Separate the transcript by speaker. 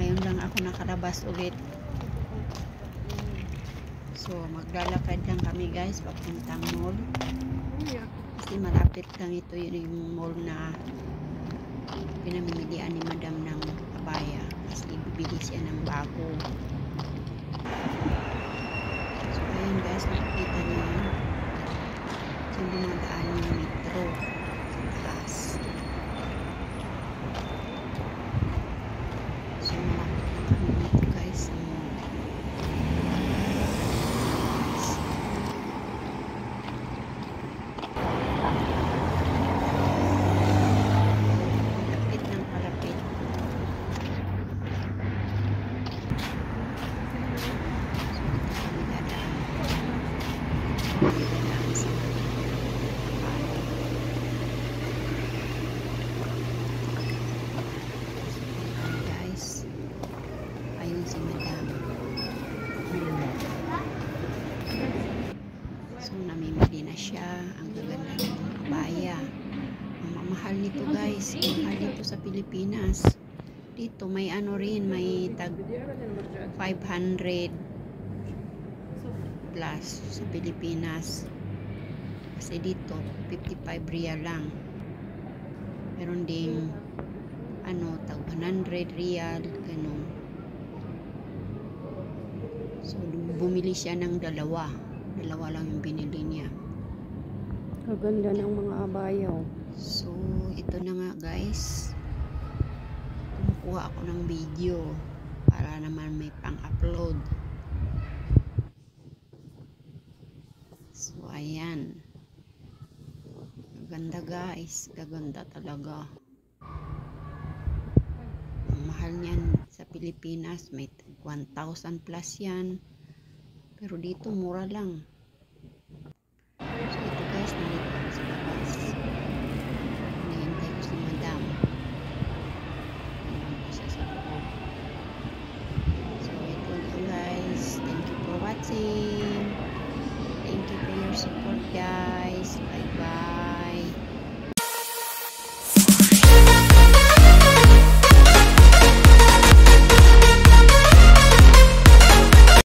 Speaker 1: Ngayon lang ako nakalabas ulit. So, maglalakad lang kami guys papuntang mall. Kasi malapit lang ito, yun yung mall na pinamimilian ni madam ng abaya. Kasi bibili siya ng bago. So, ayun guys, nakikita niyo yun. So, dumadaan yung metro sa taas. So, malapit na kami dito guys sa mall. Malapit ng palapit. Guys, ayun si madam. So namimili na siya. Ang gaganda ng abaya. Ang mamahal nito guys, mahal nito sa Pilipinas. Dito may ano rin, may tag 500 plus sa Pilipinas. Kasi dito 55 real lang. Meron ding ano, tag 100 real, ganun. So bumili siya ng dalawa lang yung binili niya.
Speaker 2: Kaganda ng mga abayaw.
Speaker 1: So ito na nga guys, kumukuha ako ng video para naman may pang-upload. So ayan, gaganda guys, gaganda talaga. Ang mahal niyan sa Pilipinas may 1,000 plus yan, pero dito mura lang. So ito guys, nandito ako sa labas, hinihintay ko si madam. Ayan po siya sa loob. So ito lang guys, thank you for watching.